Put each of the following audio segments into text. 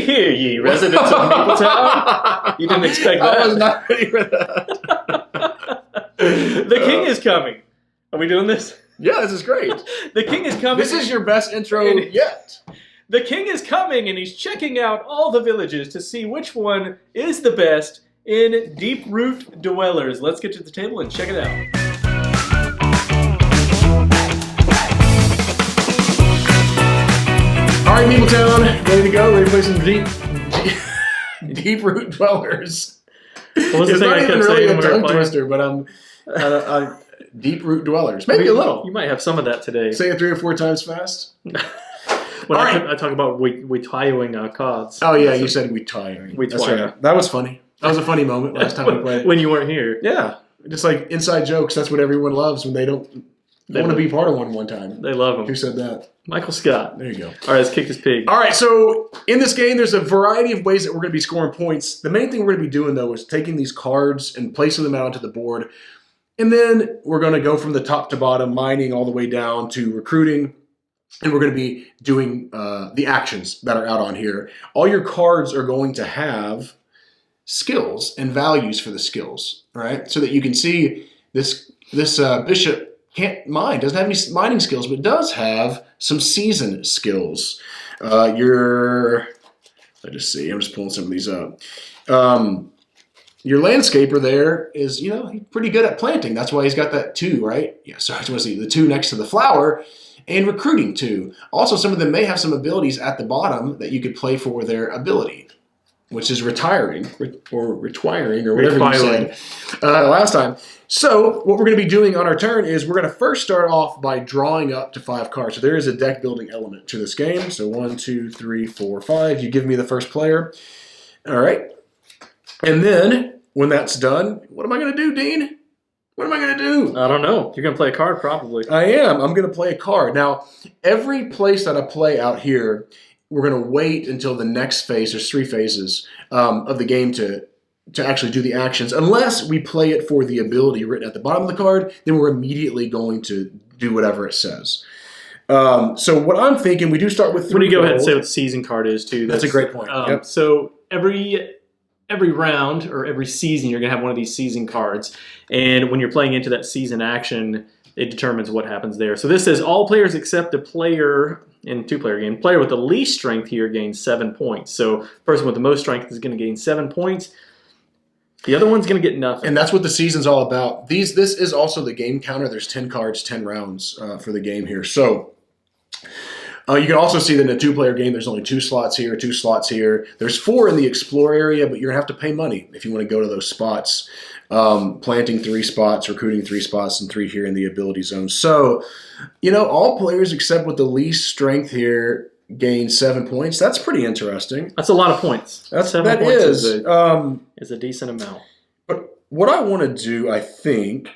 Hear ye, residents of Mapletown. You didn't expect that. I was not ready for that. The king is coming. Are we doing this? Yeah, this is great. The king is coming. This is your best intro yet. The king is coming, and he's checking out all the villages to see which one is the best in Deeproot Dwellers. Let's get to the table and check it out. All right, Mapletown, ready to go? Ready to play some Deeproot Dwellers. What was the It's thing not I even kept really saying a when we were tongue playing? twister, but Deeproot Dwellers. Maybe a little. You might have some of that today. Say it 3 or 4 times fast. When All I talk about we tyoing cards. Oh, yeah, you said we tie. We That's tie. right. That was funny. That was a funny moment last time we played. When you weren't here. Yeah. Just like inside jokes, that's what everyone loves when they don't want to be part of one time. They love Who them. said that? Michael Scott. There you go. All right, let's kick this pig. All right, so in this game, there's a variety of ways that we're going to be scoring points. The main thing we're going to be doing, though, is taking these cards and placing them out onto the board. And then we're going to go from the top to bottom, mining all the way down to recruiting. And we're going to be doing the actions that are out on here. All your cards are going to have skills and values for the skills, right? So that you can see this bishop can't mine, doesn't have any mining skills, but does have some season skills. Let's just see, I'm just pulling some of these up. Your landscaper there is, he's pretty good at planting. That's why he's got that 2, right? Yeah, so I just want to see the 2 next to the flower. And recruiting 2. Also, some of them may have some abilities at the bottom that you could play for their ability, which is retiring or whatever you said last time. So what we're going to be doing on our turn is we're going to first start off by drawing up to 5 cards. So there is a deck building element to this game. So 1, 2, 3, 4, 5. You give me the first player. All right. And then when that's done, what am I going to do, Dean? What am I going to do? I don't know. You're going to play a card, probably. I am. I'm going to play a card. Now, every place that I play out here, we're going to wait until the next phase. There's 3 phases of the game to actually do the actions. Unless we play it for the ability written at the bottom of the card, then we're immediately going to do whatever it says. So what I'm thinking, we do start with 3 When you go ahead and gold. say what the season card is, too. That's a great point. Yep. So every round or every season, you're going to have one of these season cards. And when you're playing into that season action, it determines what happens there. So this says all players except a player in 2-player game. Player with the least strength here gains 7 points. So person with the most strength is going to gain 7 points. The other one's going to get nothing. And that's what the season's all about. This is also the game counter. There's 10 cards, 10 rounds for the game here. So you can also see that in a 2-player game, there's only 2 slots here, 2 slots here. There's 4 in the explore area, but you're going to have to pay money if you want to go to those spots. Planting 3 spots, recruiting 3 spots, and 3 here in the ability zone. So, all players except with the least strength here gain 7 points. That's pretty interesting. That's a lot of points. 7 points is a decent amount. But what I want to do, I think,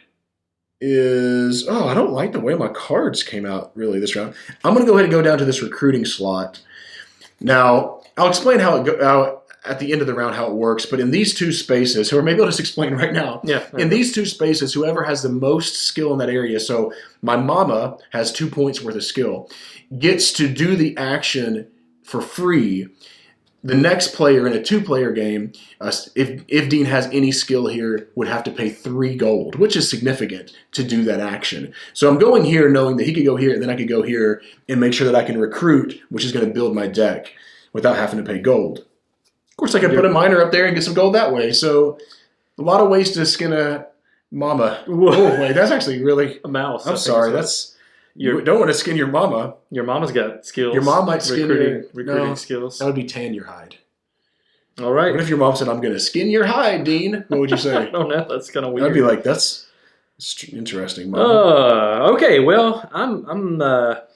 is... I don't like the way my cards came out, really, this round. I'm going to go ahead and go down to this recruiting slot. Now, I'll explain how at the end of the round how it works, but in these 2 spaces, or maybe I'll just explain right now. Yeah. In these 2 spaces, whoever has the most skill in that area, so my mama has 2 points worth of skill, gets to do the action for free. The next player in a 2-player game, if Dean has any skill here, would have to pay 3 gold, which is significant to do that action. So I'm going here knowing that he could go here, and then I could go here and make sure that I can recruit, which is going to build my deck without having to pay gold. Of course, I could put a miner up there and get some gold that way. So a lot of ways to skin a mama. Whoa. Oh, wait, that's actually really... A mouse. I'm sorry, you don't want to skin your mama. Your mama's got skills. Your mom might skin recruiting skills. That would be tan your hide. All right. What if your mom said, "I'm going to skin your hide, Dean"? What would you say? I don't know. That's kind of weird. I'd be like, "That's interesting, Mom." Okay. Well, I'm a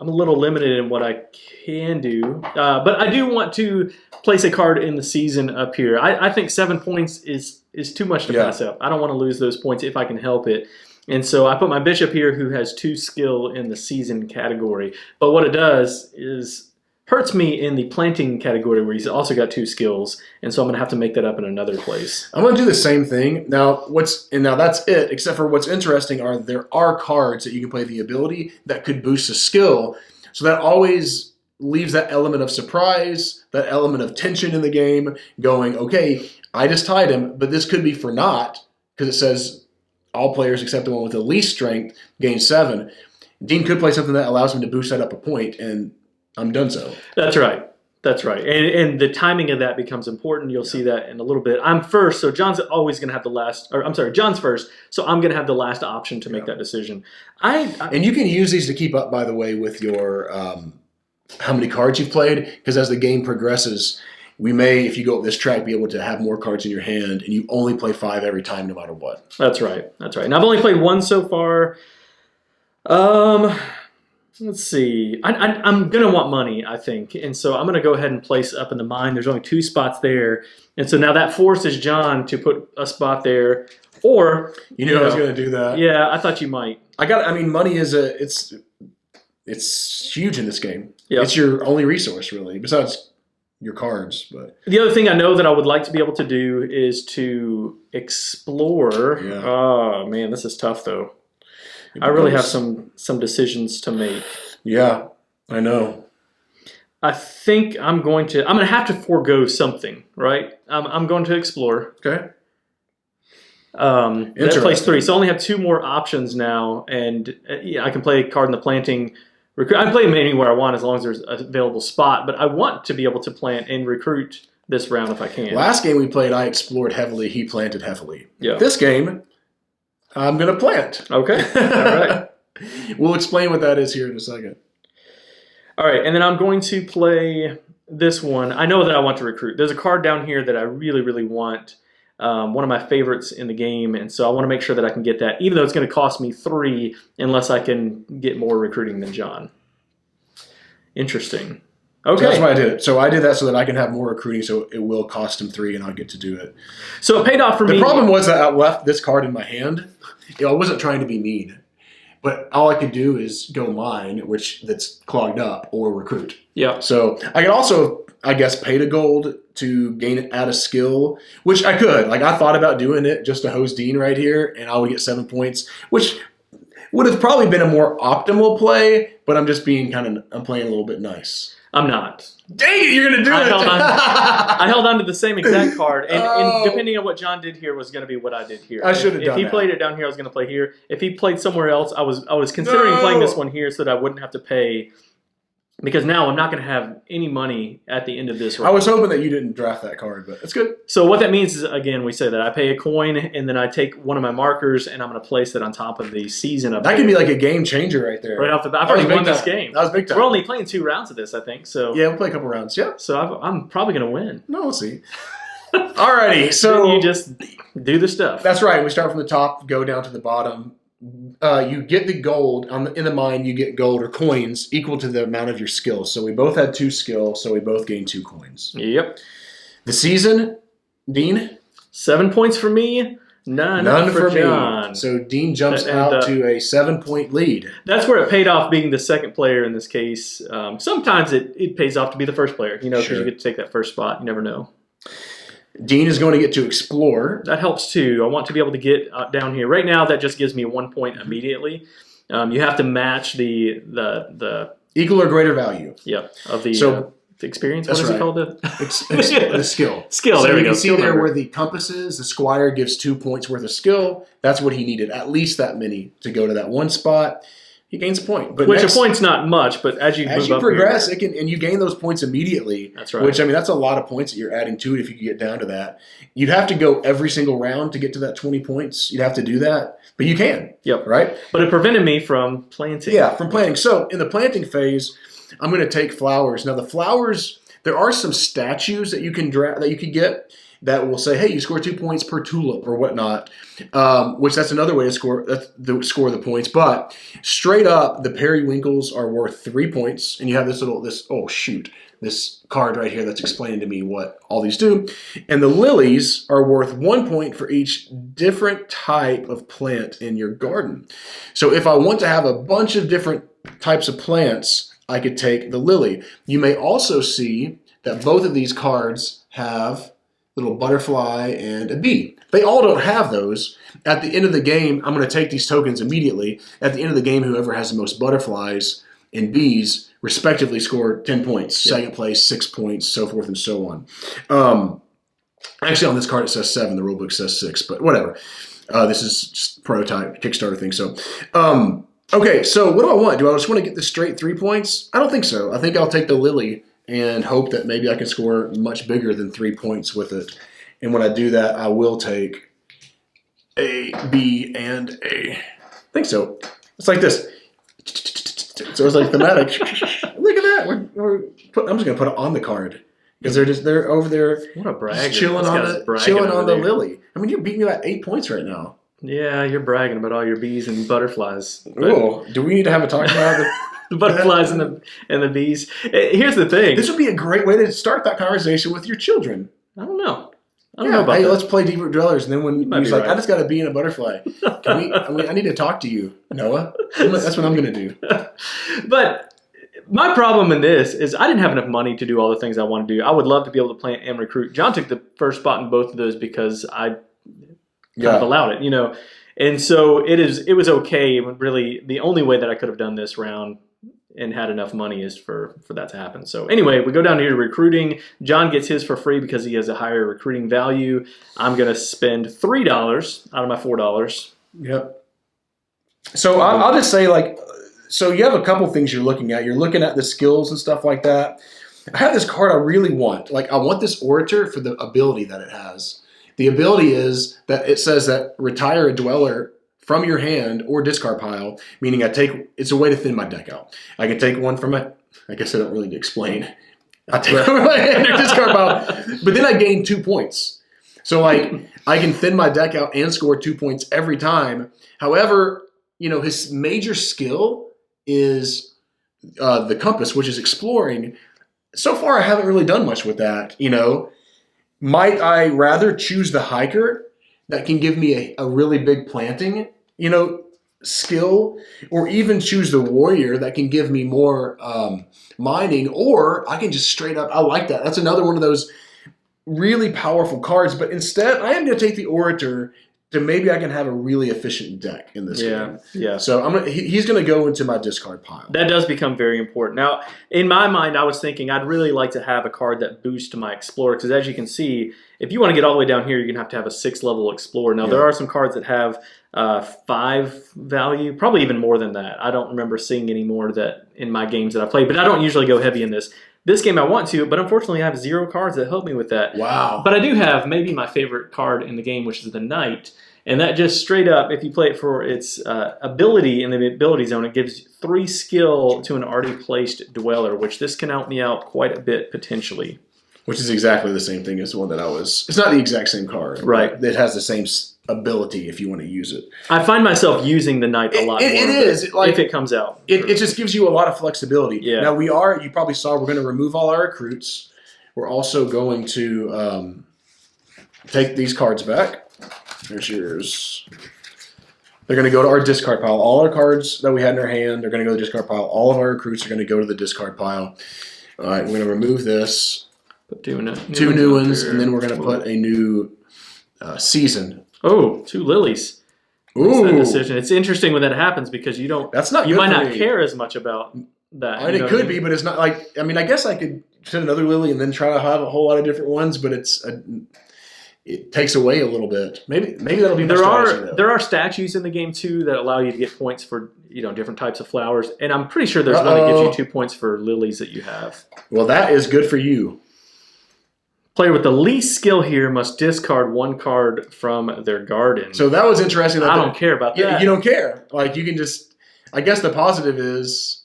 little limited in what I can do, but I do want to place a card in the season up here. I think 7 points is too much to pass up. I don't want to lose those points if I can help it. And so I put my bishop here who has 2 skill in the season category. But what it does is hurts me in the planting category where he's also got 2 skills. And so I'm going to have to make that up in another place. I'm going to do the same thing. Now that's it, except for what's interesting there are cards that you can play the ability that could boost a skill. So that always leaves that element of surprise, that element of tension in the game, going, okay, I just tied him, but this could be for naught, because it says all players except the one with the least strength gain 7. Dean could play something that allows him to boost that up a point, and I'm done so. That's right. That's right. And the timing of that becomes important. You'll see that in a little bit. I'm first, so John's always going to have the last, or I'm sorry, John's first, so I'm going to have the last option to make that decision. And you can use these to keep up, by the way, with your how many cards you've played, because as the game progresses, we may, if you go up this track, be able to have more cards in your hand, and you only play 5 every time, no matter what. That's right. That's right. And I've only played 1 so far. Let's see. I'm going to want money, I think. And so I'm going to go ahead and place up in the mine. There's only 2 spots there. And so now that forces John to put a spot there. Or, you knew I was going to do that. Yeah, I thought you might. Money is it's huge in this game. Yep. It's your only resource, really, besides your cards. But the other thing I know that I would like to be able to do is to explore. Yeah. Oh, man, this is tough, though. I really have some decisions to make. Yeah, I know. I think I'm going to have to forego something, right? I'm going to explore. Okay. That plays 3, so I only have 2 more options now, and I can play a card in the planting. I can play them anywhere I want as long as there's an available spot, but I want to be able to plant and recruit this round if I can. Last game we played, I explored heavily. He planted heavily. Yeah. This game, I'm going to plant. Okay. All right. We'll explain what that is here in a second. All right, and then I'm going to play this one. I know that I want to recruit. There's a card down here that I really, really want. One of my favorites in the game, and so I want to make sure that I can get that, even though it's going to cost me 3 unless I can get more recruiting than John. Interesting. Okay. So that's why I did it. So I did that so that I can have more recruiting, so it will cost him 3 and I'll get to do it. So it paid off for me. The problem was that I left this card in my hand. I wasn't trying to be mean, but all I could do is go mine, that's clogged up, or recruit. Yeah. So I could also, I guess, pay to gold to add a skill, which I could. I thought about doing it just to hose Dean right here, and I would get 7 points, which would have probably been a more optimal play, but I'm just being I'm playing a little bit nice. I'm not. Dang it, you're going to do it. I held on to the same exact card, and depending on what John did here was going to be what I did here. I should have done that. If he played it down here, I was going to play here. If he played somewhere else, I was considering playing this one here so that I wouldn't have to pay, because now I'm not going to have any money at the end of this round. I was hoping that you didn't draft that card, but it's good. So what that means is, again, we say that I pay a coin, and then I take one of my markers, and I'm going to place it on top of the season. That could be like a game changer right there. Right off the bat. I've already won this game. That was big time. We're only playing 2 rounds of this, I think. So yeah, we'll play a couple rounds. Yeah. So I'm probably going to win. No, we'll see. Alrighty, so you just do the stuff. That's right. We start from the top, go down to the bottom. You get the gold in the mine. You get gold or coins equal to the amount of your skills. So we both had 2 skill, so we both gained 2 coins. Yep. The season, Dean, 7 points for me. None for John. Me. So Dean jumps out to a 7-point lead. That's where it paid off being the second player in this case. Sometimes it pays off to be the first player, because you get to take that first spot. You never know. Dean is going to get to explore. That helps too. I want to be able to get down here. Right now, that just gives me 1 point immediately. You have to match the equal or greater value. Yep. Of the experience. What is it called? The skill. Skill. So there we go. You can see there where the compass is. The squire gives 2 points worth of skill. That's what he needed. At least that many to go to that one spot. He gains a point. But a point's not much, but as you progress, and you gain those points immediately. That's right. Which, that's a lot of points that you're adding to it if you could get down to that. You'd have to go every single round to get to that 20 points. You'd have to do that. But you can. Yep. Right? But it prevented me from planting. Yeah, from planting. So in the planting phase, I'm going to take flowers. Now the flowers, there are some statues that you can get that will say, hey, you score 2 points per tulip or whatnot, which that's another way to score the points. But straight up, the periwinkles are worth 3 points, and you have this card right here that's explaining to me what all these do. And the lilies are worth 1 point for each different type of plant in your garden. So if I want to have a bunch of different types of plants, I could take the lily. You may also see that both of these cards have little butterfly and a bee. They all don't have those. At the end of the game, I'm going to take these tokens immediately. At the end of the game, whoever has the most butterflies and Bs respectively score 10 points. Second place, 6 points, so forth and so on. Actually, on this card it says 7. The rulebook says 6, but whatever. This is just prototype Kickstarter thing. So, okay. So what do I want? Do I just want to get the straight 3 points? I don't think so. I think I'll take the Lily and hope that maybe I can score much bigger than 3 points with it. And when I do that, I will take A, B, and A. I think so. It's like this. So it's like thematic. Look at that. I'm just gonna put it on the card because they're over there. What a brag! Chilling on the Lily. I mean, you're beating me by 8 points right now. Yeah, you're bragging about all your bees and butterflies. Oh, do we need to have a talk about the butterflies and the bees? Here's the thing. This would be a great way to start that conversation with your children. I don't know. I don't know about that. Let's play Deeproot Dwellers. And then when he's like, I just got a bee and a butterfly. I need to talk to you, Noah. That's what I'm going to do. But my problem in this is I didn't have enough money to do all the things I want to do. I would love to be able to plant and recruit. John took the first spot in both of those because I kind of allowed it, And so it was okay. Really, the only way that I could have done this round and had enough money is for that to happen. So anyway, we go down here to recruiting. John gets his for free because he has a higher recruiting value. I'm going to spend $3 out of my $4. Yep. So I'll just say, so you have a couple things you're looking at. You're looking at the skills and stuff like that. I have this card I really want. I want this Orator for the ability that it has. The ability is that it says that retire a dweller from your hand or discard pile, meaning it's a way to thin my deck out. I can take one from I guess I don't really need to explain. I take one from my hand or discard pile, but then I gain 2 points. So I can thin my deck out and score 2 points every time. However, his major skill is the compass, which is exploring. So far, I haven't really done much with that. Might I rather choose the hiker that can give me a really big planting, skill, or even choose the warrior that can give me more mining, or I can just straight up, I like that. That's another one of those really powerful cards, but instead I am going to take the Orator to maybe I can have a really efficient deck in this game. Yeah. So he's going to go into my discard pile. That does become very important. Now, in my mind, I was thinking I'd really like to have a card that boosts my Explorer, because as you can see, if you want to get all the way down here, you're going to have a 6-level Explorer. Now, there are some cards that have 5 value, probably even more than that. I don't remember seeing any more that in my games that I played, but I don't usually go heavy in this. This game I want to, but unfortunately I have 0 cards that help me with that. Wow. But I do have maybe my favorite card in the game, which is the Knight. And that just straight up, if you play it for its ability in the ability zone, it gives 3 skill to an already placed dweller, which this can help me out quite a bit potentially. Which is exactly the same thing as the one that it's not the exact same card. Right. It has the same ability if you want to use it. I find myself using the Knight a lot more. It is. If it comes out. It just gives you a lot of flexibility. Yeah. Now you probably saw, we're going to remove all our recruits. We're also going to take these cards back. There's yours. They're going to go to our discard pile. All our cards that we had in our hand are going to go to the discard pile. All of our recruits are going to go to the discard pile. All right, we're going to remove this. Put 2 new ones, and then we're going to put a new season. Oh, 2 lilies. Ooh. That decision. It's interesting when that happens because you don't. That's not. You good might for not me. care as much about that. I mean, it could be, but it's not like. I mean, I guess I could send another lily and then try to have a whole lot of different ones, but it takes away a little bit. Maybe that'll be. There are statues in the game too that allow you to get points for different types of flowers, and I'm pretty sure there's one that gives you 2 points for lilies that you have. Well, that is good for you. Player with the least skill here must discard 1 card from their garden. So that was interesting. I don't care about that. You don't care. Like you can just. I guess the positive is,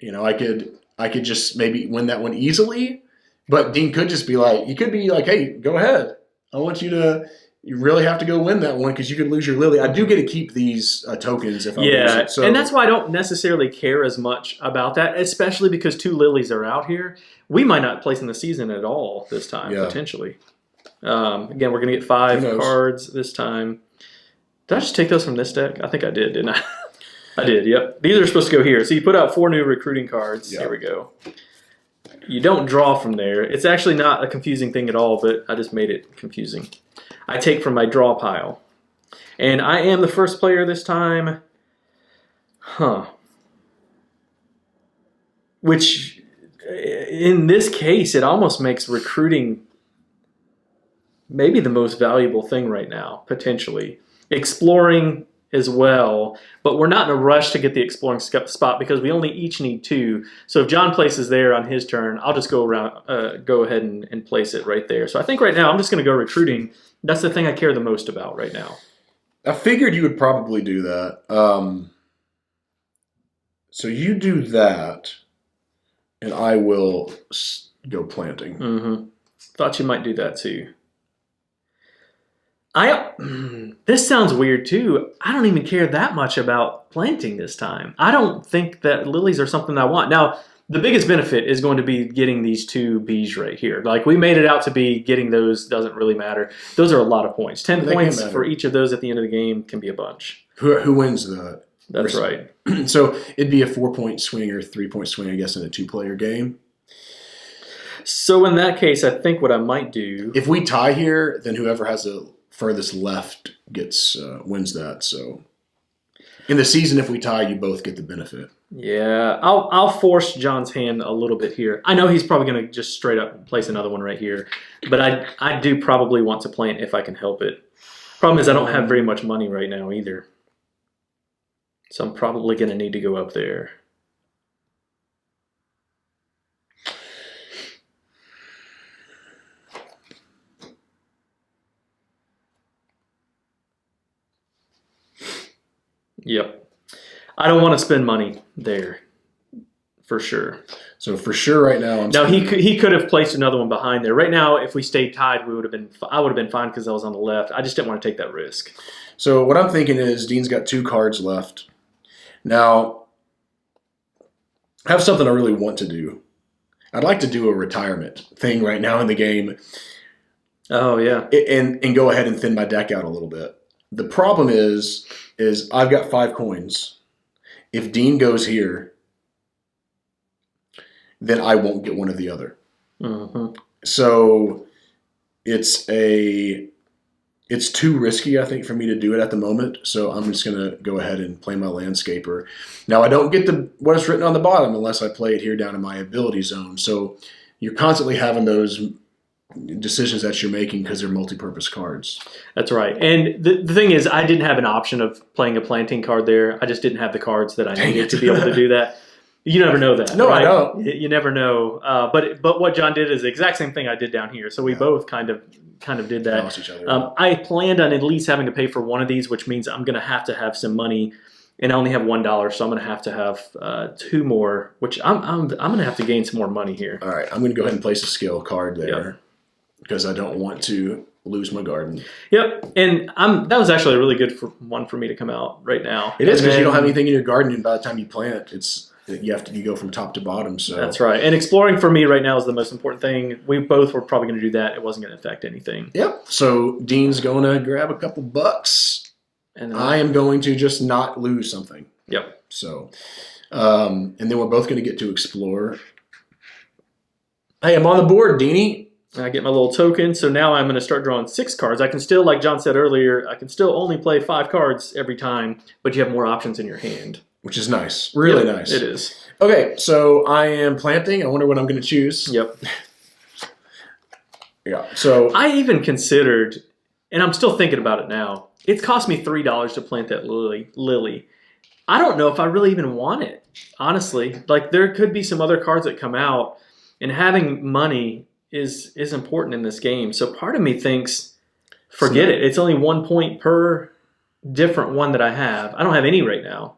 I could just maybe win that one easily. But Dean could just be like, hey, go ahead. I want you to. You really have to go win that one because you could lose your lily. I do get to keep these tokens if I lose it. So, and that's why I don't necessarily care as much about that, especially because 2 lilies are out here. We might not place in the season at all this time, potentially. Again, we're going to get 5 cards this time. Did I just take those from this deck? I think I did, didn't I? I did, yep. These are supposed to go here. So you put out 4 new recruiting cards. Yep. Here we go. You don't draw from there. It's actually not a confusing thing at all, but I just made it confusing. I take from my draw pile. And I am the first player this time. which in this case, it almost makes recruiting maybe the most valuable thing right now, potentially. Exploring as well, but we're not in a rush to get the exploring spot because we only each need 2. So if John places there on his turn, I'll just go ahead and place it right there. So I think right now I'm just going to go recruiting. That's the thing I care the most about right now. I figured you would probably do that. So you do that, and I will go planting. Mm-hmm. Thought you might do that too. This sounds weird too. I don't even care that much about planting this time. I don't think that lilies are something I want. Now, the biggest benefit is going to be getting these 2 bees right here. Like, we made it out to be getting those doesn't really matter. Those are a lot of points. 10 points for each of those at the end of the game can be a bunch. Who wins the... That's right. So it'd be a 4-point swing or 3-point swing, I guess, in a 2-player game. So in that case, I think what I might do... If we tie here, then whoever has the furthest left wins that. So in the season, if we tie, you both get the benefit. Yeah, I'll force John's hand a little bit here. I know he's probably going to just straight up place another one right here, but I do probably want to plant if I can help it. Problem is I don't have very much money right now either. So I'm probably going to need to go up there. Yep. I don't want to spend money there, for sure. So for sure right now... Now, he could have placed another one behind there. Right now, if we stayed tied, I would have been fine because I was on the left. I just didn't want to take that risk. So what I'm thinking is Dean's got 2 cards left. Now, I have something I really want to do. I'd like to do a retirement thing right now in the game. Oh, yeah. And go ahead and thin my deck out a little bit. The problem is I've got 5 coins. If Dean goes here, then I won't get one of the other. Mm-hmm. So it's too risky, I think, for me to do it at the moment. So I'm just going to go ahead and play my landscaper. Now, I don't get what's written on the bottom unless I play it here down in my ability zone. So you're constantly having those decisions that you're making because they're multi-purpose cards. That's right. And the thing is, I didn't have an option of playing a planting card there. I just didn't have the cards that I needed to be able to do that. You never know that. No, right? I don't. You never know. But what John did is the exact same thing I did down here. So we both kind of did that. Balance each other. I planned on at least having to pay for one of these, which means I'm going to have some money, and I only have $1, so I'm going to have 2 more, which I'm going to have to gain some more money here. All right, I'm going to go ahead and place a skill card there because I don't want to lose my garden. Yep, and that was actually a really good one for me to come out right now. It is because you don't have anything in your garden, and by the time you plant, you go from top to bottom. So that's right. And exploring for me right now is the most important thing. We both were probably going to do that. It wasn't going to affect anything. Yep. So Dean's going to grab a couple bucks, and I am going to just not lose something. Yep. So, and then we're both going to get to explore. Hey, I'm on the board, Deanie. I get my little token. So now I'm going to start drawing 6 cards. I can still, like John said earlier, I can still only play 5 cards every time, but you have more options in your hand. Which is nice. Really nice. It is. Okay, so I am planting. I wonder what I'm going to choose. Yep. Yeah, so... I even considered, and I'm still thinking about it now, it's cost me $3 to plant that lily. I don't know if I really even want it, honestly. Like, there could be some other cards that come out, and having money is important in this game. So part of me thinks, forget it. It's only 1 point per different one that I have. I don't have any right now.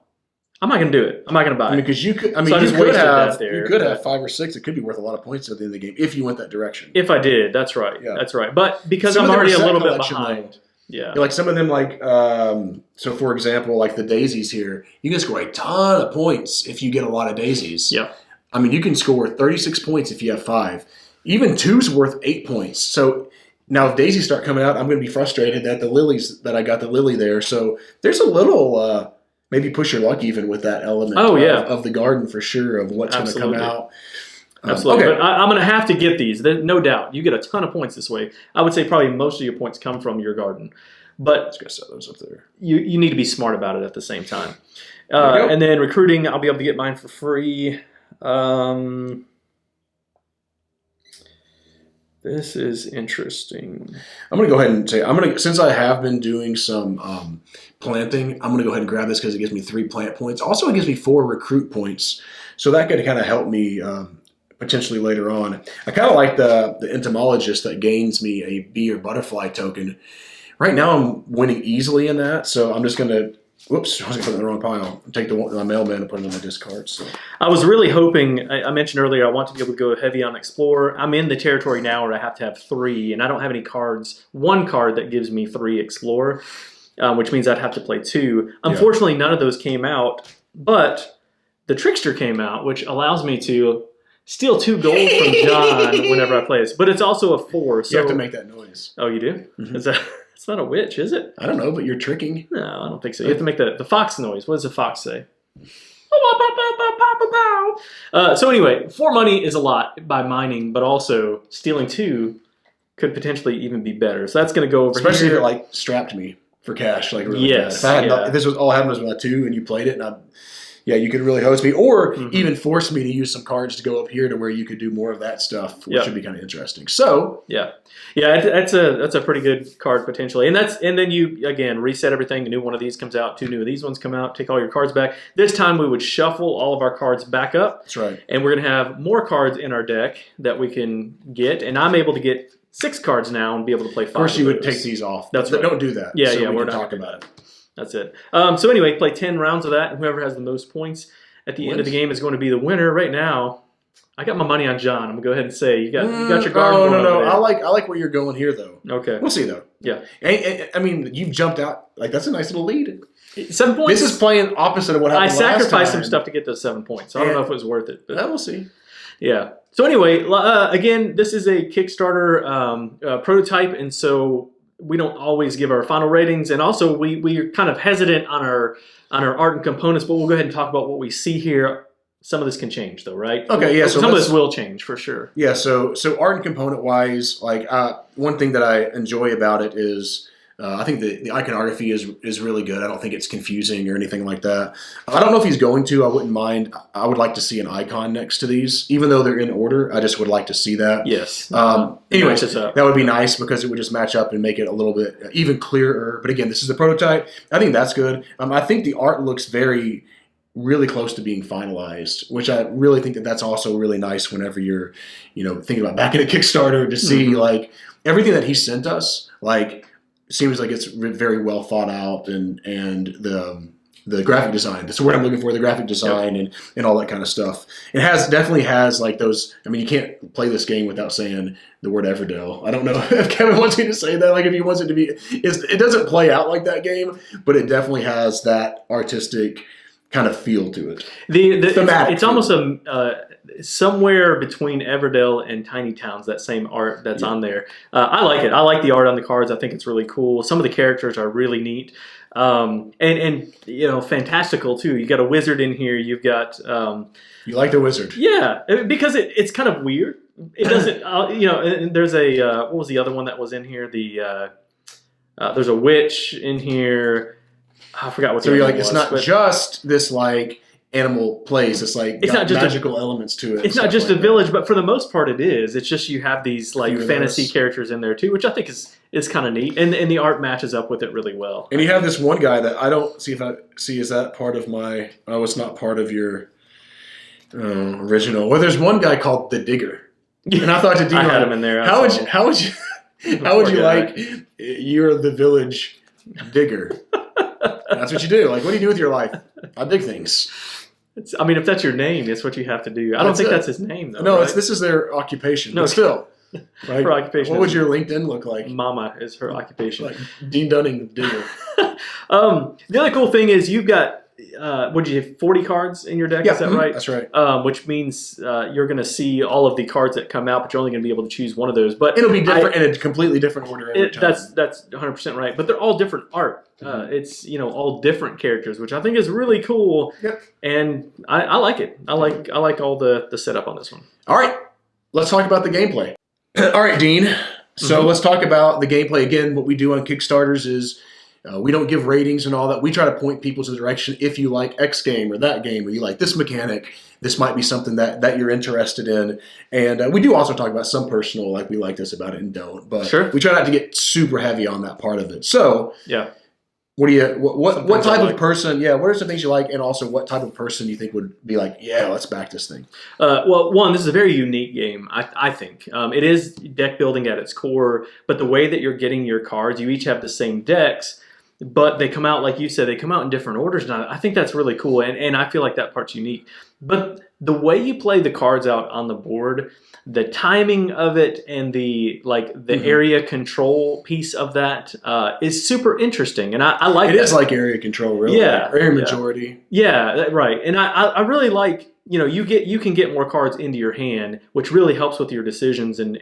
I'm not going to do it. I'm not going to buy it. Because you could, you could have 5 or 6. It could be worth a lot of points at the end of the game if you went that direction. If I did, that's right. Yeah. That's right. But because I'm already a little bit behind. Yeah. Like some of them, like, so for example, like the daisies here, you can score a ton of points if you get a lot of daisies. Yeah. I mean, you can score 36 points if you have 5. Even 2's worth 8 points. So now if daisies start coming out, I'm going to be frustrated that I got the lily there. So there's a little... maybe push your luck even with that element of the garden for sure, of what's going to come out. Absolutely. Okay. But I'm going to have to get these. There's no doubt. You get a ton of points this way. I would say probably most of your points come from your garden. But let's go set those up there. You need to be smart about it at the same time. And then recruiting, I'll be able to get mine for free. This is interesting. I'm going to go ahead and say, since I have been doing some planting, I'm going to go ahead and grab this because it gives me 3 plant points. Also, it gives me 4 recruit points. So that could kind of help me potentially later on. I kind of like the entomologist that gains me a bee or butterfly token. Right now, I'm winning easily in that. So I'm just going to, whoops, I was going to put it in the wrong pile. Take my mailman and put it in my discard. So I was really hoping, I mentioned earlier, I want to be able to go heavy on Explorer. I'm in the territory now where I have to have 3, and I don't have any cards. 1 card that gives me 3 Explorer, which means I'd have to play 2. Unfortunately, none of those came out, but the Trickster came out, which allows me to steal 2 gold from John whenever I play this. But it's also a 4. So you have to make that noise. Oh, you do? Mm-hmm. Is that... It's not a witch, is it? I don't know, but you're tricking. No, I don't think so. You have to make the fox noise. What does the fox say? So anyway, 4 money is a lot by mining, but also stealing 2 could potentially even be better. So that's going to go over Especially here. if it like strapped me for cash, like really Yes, bad. If this was all I had was my 2 and you played it, and you could really host me, or even force me to use some cards to go up here to where you could do more of that stuff, which would be kind of interesting. So that's a pretty good card potentially, and then you again reset everything. A new one of these comes out, 2 new of these ones come out. Take all your cards back. This time we would shuffle all of our cards back up. That's right, and we're gonna have more cards in our deck that we can get, and I'm able to get 6 cards now and be able to play 5. Of course, you would take these off. That's right. Don't do that. Yeah, we're not talk about it. That's it. So anyway, play 10 rounds of that, and whoever has the most points at the end of the game is going to be the winner. Right now, I got my money on John. I'm gonna go ahead and say you got your guard. No. I like where you're going here, though. Okay, we'll see though. Yeah, I mean, you've jumped out. Like that's a nice little lead. 7 points. This is playing opposite of what happened last time. I sacrificed some stuff to get those 7 points. So I don't know if it was worth it. But we'll see. Yeah. So anyway, again, this is a Kickstarter prototype, and so we don't always give our final ratings, and also we are kind of hesitant on our art and components, but we'll go ahead and talk about what we see here. Some of this can change, though, right? Okay, yeah. So some of this will change for sure. Yeah. So art and component wise, like one thing that I enjoy about it is I think the iconography is really good. I don't think it's confusing or anything like that. I don't know if he's going to. I wouldn't mind. I would like to see an icon next to these, even though they're in order. I just would like to see that. Yes. Anyways, that would be nice because it would just match up and make it a little bit even clearer. But again, this is the prototype. I think that's good. I think the art looks really close to being finalized, which I really think that's also really nice whenever you're, thinking about backing a Kickstarter to see like everything that he sent us, like seems like it's very well thought out and the graphic design. That's the word I'm looking for, the graphic design and all that kind of stuff. It definitely has like those, I mean, you can't play this game without saying the word Everdell. I don't know if Kevin wants me to say that, like if he wants it to be, it doesn't play out like that game, but it definitely has that artistic kind of feel to it. It's almost somewhere between Everdell and Tiny Towns, that same art that's on there. I like it. I like the art on the cards. I think it's really cool. Some of the characters are really neat. And fantastical too. You got a wizard in here. You've got you like the wizard, yeah, because it's kind of weird. It doesn't, and there's a what was the other one that was in here? There's a witch in here. I forgot what. So you're like, it's not just this like animal place. It's like it's not just magical elements to it. It's not just a village, but for the most part, it is. It's just you have these like fantasy characters in there too, which I think is kind of neat, and the art matches up with it really well. And you have this one guy that I don't see is that part of my? Oh, it's not part of your original. Well, there's one guy called the Digger, and I thought I had him in there. How would you like? You're the village digger. That's what you do. Like, what do you do with your life? I dig things. If that's your name, it's what you have to do. I don't think that's his name, though. No, right? this is their occupation. No, but still. Like, her occupation. What would your LinkedIn look like? Mama is her occupation. Like Dean Dunning, the digger. The other cool thing is you've got, would you have 40 cards in your deck? Yeah, is that right? That's right. Which means you're going to see all of the cards that come out, but you're only going to be able to choose one of those. But it'll be different in a completely different order every time. That's 100% right. But they're all different art. It's all different characters, which I think is really cool. Yep. And I like it. I like all the setup on this one. All right, let's talk about the gameplay. All right, Dean. So let's talk about the gameplay again. What we do on Kickstarters is We don't give ratings and all that. We try to point people to the direction. If you like X game or that game, or you like this mechanic, this might be something that you're interested in. And we do also talk about some personal, like we like this about it and don't. But we try not to get super heavy on that part of it. So what type of person? Yeah, what are some things you like, and also what type of person you think would be like, yeah, let's back this thing? Well, one, this is a very unique game. I think it is deck building at its core, but the way that you're getting your cards, you each have the same decks, but they come out, like you said, they come out in different orders. And I think that's really cool, and I feel like that part's unique. But the way you play the cards out on the board, the timing of it, and the area control piece of that is super interesting, and I like it. It is like area control, really. Yeah, area majority. Yeah, right. And I really like, you can get more cards into your hand, which really helps with your decisions, and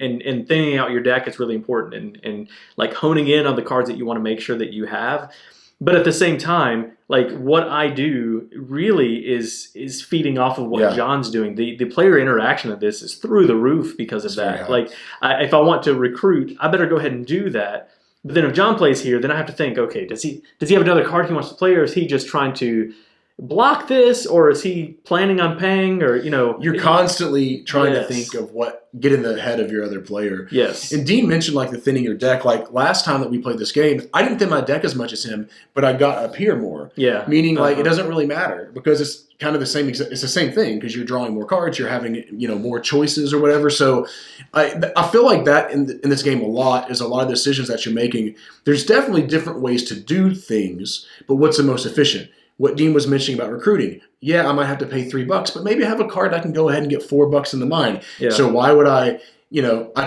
thinning out your deck is really important, and like honing in on the cards that you want to make sure that you have. But at the same time, like what I do really is feeding off of what John's doing. The player interaction of this is through the roof because of that. Like if I want to recruit, I better go ahead and do that. But then if John plays here, then I have to think, okay, does he have another card he wants to play, or is he just trying to block this, or is he planning on paying, or you're constantly trying to think of get in the head of your other player. Yes. And Dean mentioned like the thinning your deck. Like last time that we played this game, I didn't thin my deck as much as him, but I got up here more. Yeah. Meaning like it doesn't really matter, because it's kind of the same. It's the same thing, because you're drawing more cards, you're having more choices or whatever. So I feel like that in this game a lot is a lot of decisions that you're making. There's definitely different ways to do things, but what's the most efficient? What Dean was mentioning about recruiting. Yeah, I might have to pay $3, but maybe I have a card I can go ahead and get $4 in the mine. Yeah. So why would I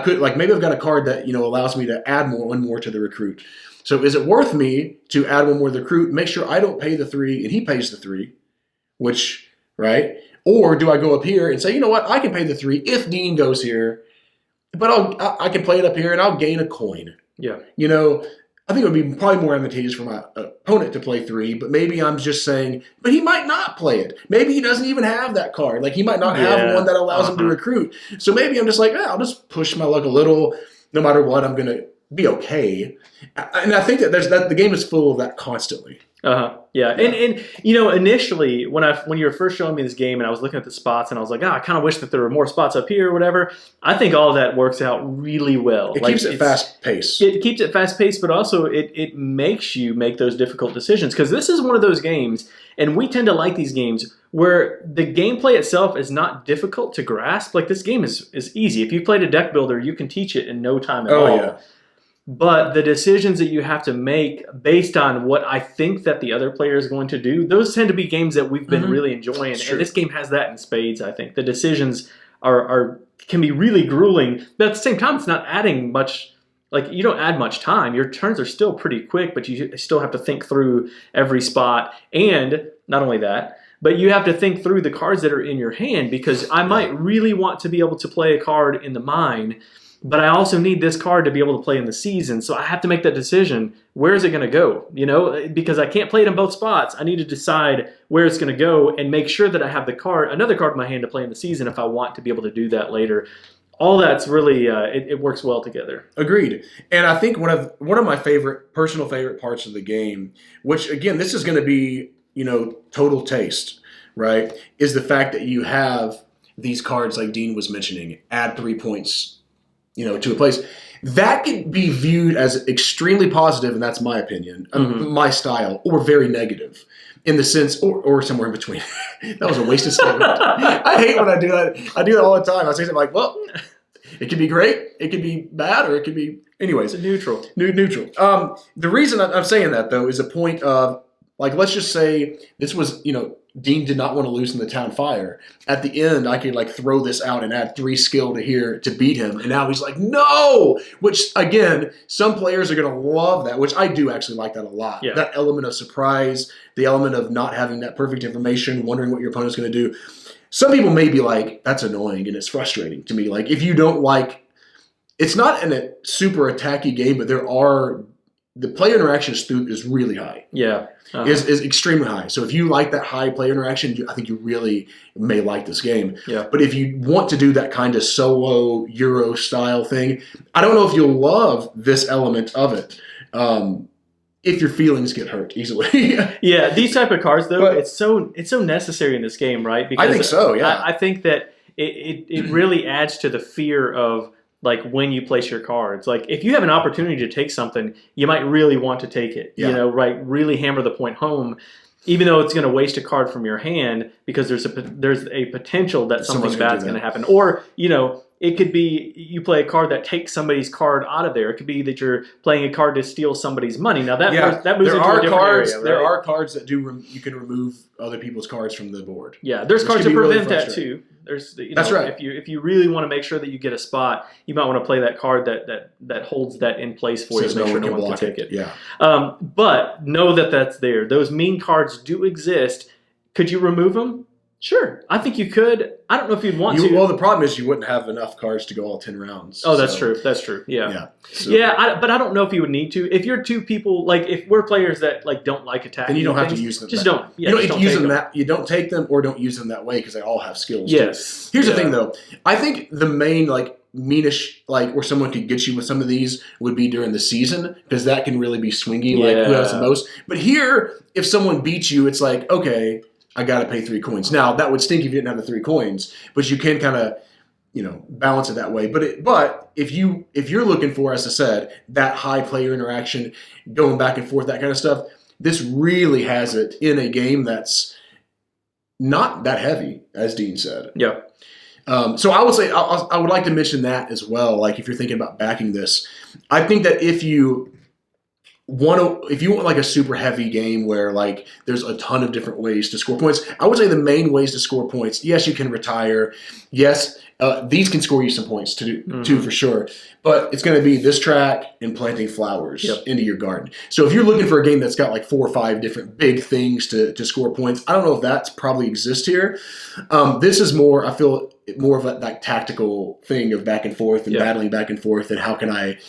could, like, maybe I've got a card that, allows me to add one more to the recruit. So is it worth me to add one more to the recruit, make sure I don't pay the 3 and he pays the 3, right? Or do I go up here and say, you know what, I can pay the 3 if Dean goes here, but I can play it up here and I'll gain a coin. Yeah. I think it would be probably more advantageous for my opponent to play 3, but maybe I'm just saying, but he might not play it. Maybe he doesn't even have that card. Like, he might not have one that allows him to recruit. So maybe I'm just like, I'll just push my luck a little. No matter what, I'm going to be okay. And I think that the game is full of that constantly. Yeah. And initially when you were first showing me this game and I was looking at the spots and I was like, I kind of wish that there were more spots up here or whatever. I think all of that works out really well. It keeps it fast paced. It keeps it fast paced, but also it makes you make those difficult decisions, because this is one of those games, and we tend to like these games where the gameplay itself is not difficult to grasp. Like, this game is easy. If you played a deck builder, you can teach it in no time at all. Yeah. But the decisions that you have to make based on what I think that the other player is going to do, those tend to be games that we've been really enjoying. And this game has that in spades, I think. The decisions can be really grueling, but at the same time, it's not adding much. Like, you don't add much time. Your turns are still pretty quick, but you still have to think through every spot. And not only that, but you have to think through the cards that are in your hand, because I might really want to be able to play a card in the mine, but I also need this card to be able to play in the season. So I have to make that decision. Where is it going to go? Because I can't play it in both spots. I need to decide where it's going to go and make sure that I have another card in my hand to play in the season if I want to be able to do that later. All that's really, it works well together. Agreed. And I think one of my personal favorite parts of the game, which again, this is going to be, total taste, right, is the fact that you have these cards like Dean was mentioning, add 3 points to a place. That could be viewed as extremely positive, and that's my opinion, my style, or very negative, in the sense, or somewhere in between. That was a wasted statement. I hate when I do that. I do that all the time. I say something like, well, it could be great, it could be bad, or it could be, anyways. It's neutral. Neutral. The reason I'm saying that, though, is a point of, like, let's just say this was, Dean did not want to lose in the town fire. At the end, I could, like, throw this out and add 3 skill to here to beat him. And now he's like, no! Which, again, some players are going to love that, which I do actually like that a lot. Yeah. That element of surprise, the element of not having that perfect information, wondering what your opponent's going to do. Some people may be like, that's annoying and it's frustrating to me. Like, if you don't like, it's not a super attacky game, but the player interaction is really high. Yeah. Is extremely high. So if you like that high player interaction, I think you really may like this game. Yeah. But if you want to do that kind of solo Euro style thing, I don't know if you'll love this element of it. if your feelings get hurt easily. Yeah, these type of cards though, But- it's so necessary in this game, right? I think so, yeah. I think that it really adds to the fear of like when you place your cards. Like if you have an opportunity to take something, you might really want to take it. Yeah. You know, right? Really hammer the point home, even though it's going to waste a card from your hand because there's a potential that something Someone's gonna bad's do going to that. happen. Or it could be you play a card that takes somebody's card out of there. It could be that you're playing a card to steal somebody's money. Now that moves there into are a different cards. area. Right? There are cards that you can remove other people's cards from the board. Yeah, there's Which cards can to be really prevent that frustrating. too. There's That's right. If you really want to make sure that you get a spot, you might want to play that card that holds that in place for you Says to make sure no can one can block take it. Yeah. But know that that's there. Those mean cards do exist. Could you remove them? Sure, I think you could. I don't know if you'd want to. Well, the problem is you wouldn't have enough cards to go all 10 rounds. Oh, that's so- true. That's true. Yeah. Yeah. So- But I don't know if you would need to. If you're two people, like if we're players that like don't like attacking, Then you don't have things, to use them. Just that- don't. Yeah, you don't just need to use take them that. You don't take them or don't use them that way because they all have skills. too. Yes. Here's Yeah. the thing, though. I think the main meanish where someone could get you with some of these would be during the season because that can really be swingy. Like who has the Yeah. most. But here, if someone beats you, it's like okay, I got to pay 3 coins. Now that would stink if you didn't have the 3 coins, but you can kind of balance it that way. But if you're looking for, as I said, that high player interaction, going back and forth, that kind of stuff, this really has it in a game that's not that heavy, as Dean said. Yeah. So I would say I would like to mention that as well. Like if you're thinking about backing this, I think that if you want like a super heavy game where like there's a ton of different ways to score points, I would say the main ways to score points. Yes, you can retire. Yes, these can score you some points too for sure. But it's going to be this track and planting flowers into your garden. So if you're looking for a game that's got like 4 or 5 different big things to score points, I don't know if that's probably exists here. This is more, I feel, more of that tactical thing of back and forth and battling back and forth and how can I,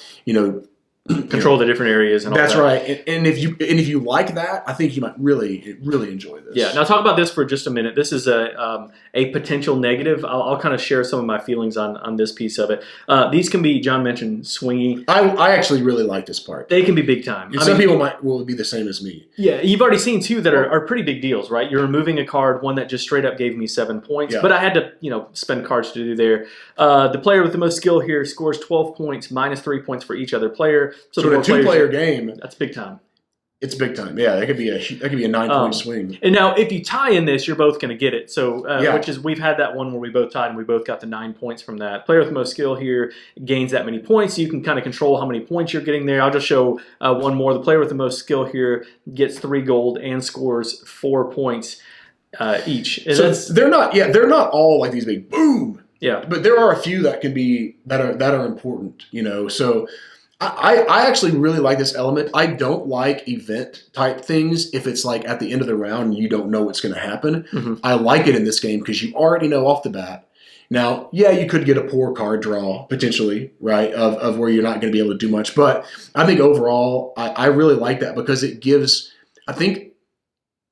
control the different areas and all that. That's right. And if you like that, I think you might really enjoy this. Yeah. Now talk about this for just a minute. This is a potential negative. I'll kind of share some of my feelings on this piece of it. These can be, John mentioned, swingy. I actually really like this part. They can be big time. And some people will be the same as me. Yeah, you've already seen 2 that are pretty big deals, right? You're removing a card, one that just straight up gave me 7 points, but I had to, spend cards to do there. The player with the most skill here scores 12 points, minus 3 points for each other player. So in a 2-player game, that's big time. It's big time. Yeah, that could be a 9-point swing. And now, if you tie in this, you're both going to get it. So, Yeah. which is we've had that one where we both tied and we both got the 9 points from that. Player with the most skill here gains that many points. So you can kind of control how many points you're getting there. I'll just show one more. The player with the most skill here gets 3 gold and scores 4 points each. And So they're not all like these big boom. Yeah. But there are a few that can be that are important. So. I actually really like this element. I don't like event type things if it's like at the end of the round and you don't know what's going to happen. Mm-hmm. I like it in this game because you already know off the bat. Now, yeah, you could get a poor card draw potentially, right, of where you're not going to be able to do much. But I think overall, I really like that because it gives, I think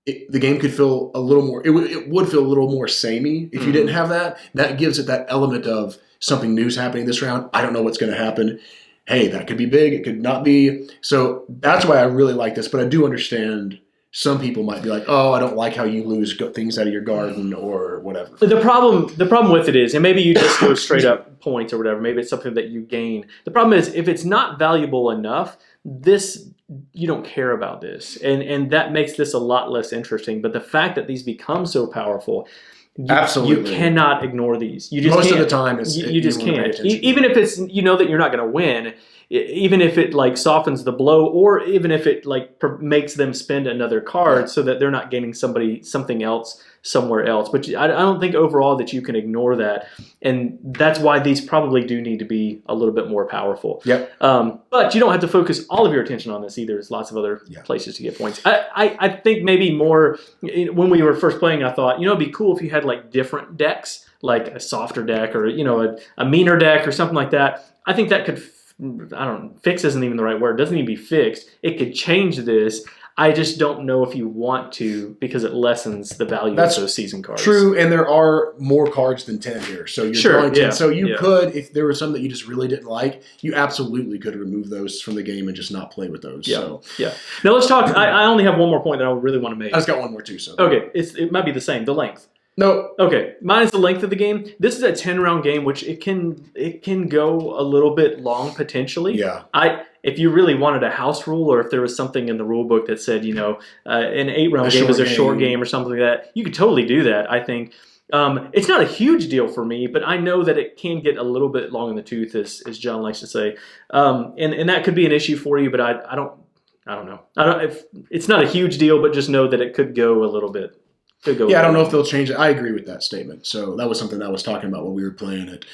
the game could feel a little more, it would feel a little more samey if you didn't have that. That gives it that element of something new's happening this round. I don't know what's going to happen. Hey, that could be big. It could not be. So that's why I really like this. But I do understand some people might be like, oh, I don't like how you lose things out of your garden or whatever. The problem with it is, and maybe you just go straight up points or whatever. Maybe it's something that you gain. The problem is if it's not valuable enough, you don't care about this. And that makes this a lot less interesting. But the fact that these become so powerful, Absolutely, you cannot ignore these. You just most can't. of the time, you just can't. Even if it's that you're not going to win, even if it like softens the blow, or even if it like makes them spend another card so that they're not gaining something else somewhere else. But I don't think overall that you can ignore that, and that's why these probably do need to be a little bit more powerful. Yep. But you don't have to focus all of your attention on this either. There's lots of other places to get points. I think maybe more when we were first playing, I thought it'd be cool if you had like different decks, like a softer deck or a meaner deck or something like that. I think that could. Fix isn't even the right word. It doesn't need to be fixed. It could change this. I just don't know if you want to because it lessens the value of those season cards. True, and there are more cards than 10 here. So you're drawing 10. So you could, if there was some that you just really didn't like, you absolutely could remove those from the game and just not play with those. Yeah. So. Yeah. Now let's talk. I only have one more point that I really want to make. I just got one more too. So. Okay. It might be the same. The length. No. Okay. Mine is the length of the game. This is a 10-round game, which it can go a little bit long potentially. Yeah. If you really wanted a house rule, or if there was something in the rule book that said, an 8-round game is a short game or something like that, you could totally do that, I think. It's not a huge deal for me, but I know that it can get a little bit long in the tooth, as John likes to say. And that could be an issue for you, but I don't know. It's not a huge deal, but just know that it could go a little bit. I don't know if they'll change it. I agree with that statement. So that was something I was talking about when we were playing it.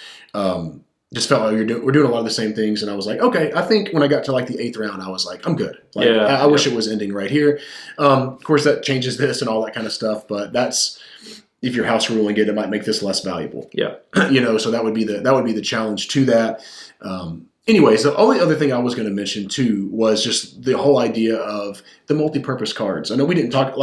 Just felt like we're doing a lot of the same things, and I was like, okay. I think when I got to like the 8th round, I was like, I'm good. Like, I wish it was ending right here. Of course, that changes this and all that kind of stuff, but that's if you're house ruling it might make this less valuable. Yeah, so that would be the challenge to that. Anyways, the only other thing I was going to mention too was just the whole idea of the multi-purpose cards. I know we didn't talk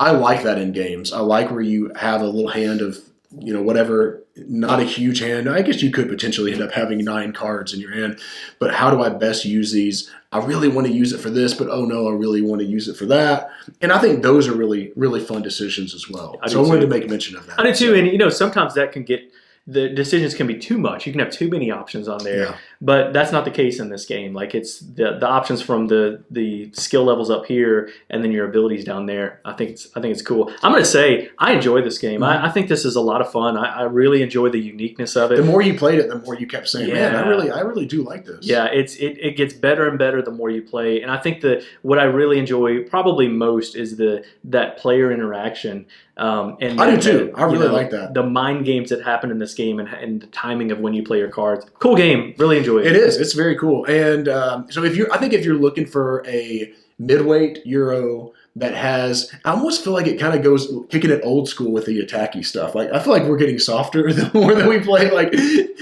I like that in games. I like where you have a little hand of whatever, not a huge hand. I guess you could potentially end up having 9 cards in your hand, but how do I best use these? I really want to use it for this, but oh no, I really want to use it for that. And I think those are really, really fun decisions as well. So I wanted to make mention of that. I do too. And sometimes that can get, the decisions can be too much. You can have too many options on there, but that's not the case in this game. Like it's the options from the skill levels up here, and then your abilities down there. I think it's cool. I'm going to say I enjoy this game. I think this is a lot of fun. I really enjoy the uniqueness of it. The more you played it, the more you kept saying, "Man, I really do like this." Yeah, it gets better and better the more you play. And I think what I really enjoy probably most is that player interaction. And I do too. I really like that. The mind games that happen in this game and the timing of when you play your cards. Cool game. Really enjoy it. It is. It's very cool. And so I think if you're looking for a midweight Euro that has, I almost feel like it kind of goes kicking it old school with the attacky stuff. Like I feel like we're getting softer the more that we play. Like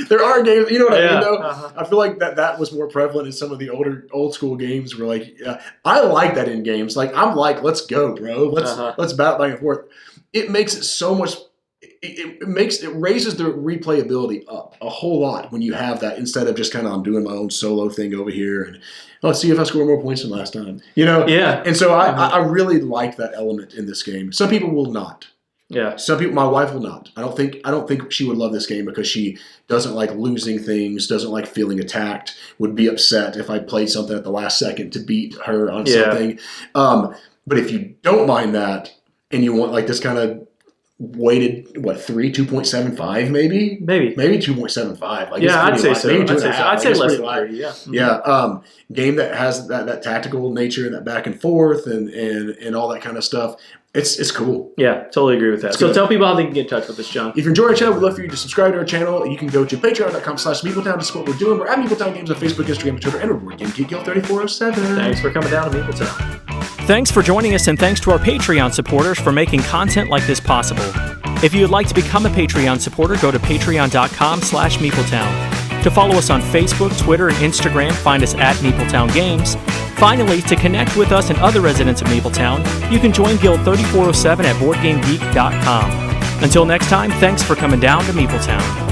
there are games, you know what I mean? Though I feel like that was more prevalent in some of the old school games. Where like I like that in games. Like I'm like, let's go, bro. Let's battle back and forth. It makes it so much. It raises the replayability up a whole lot when you have that instead of just kind of I'm doing my own solo thing over here and let's see if I score more points than last time. Yeah. And so I really like that element in this game. Some people will not. Yeah. Some people, my wife will not. I don't think she would love this game because she doesn't like losing things, doesn't like feeling attacked, would be upset if I played something at the last second to beat her on something. But if you don't mind that and you want like this kind of weighted 2.75 maybe 2.75. Like I'd say so. Maybe I'd say less than 3. Yeah. Game that has that tactical nature and that back and forth and all that kind of stuff. It's cool. Yeah, totally agree with that. So tell people how they can get in touch with us, John. If you enjoy our channel, we'd love for you to subscribe to our channel. You can go to patreon.com/Meepletown to support what we're doing. We're at Meepletown Games on Facebook, Instagram, and Twitter, and we're Board Game Geek 3407. Thanks for coming down to Meepletown. Thanks for joining us, and thanks to our Patreon supporters for making content like this possible. If you would like to become a Patreon supporter, go to patreon.com/Meepletown. To follow us on Facebook, Twitter, and Instagram, find us at Meepletown Games. Finally, to connect with us and other residents of Meepletown, you can join Guild 3407 at BoardGameGeek.com. Until next time, thanks for coming down to Meepletown.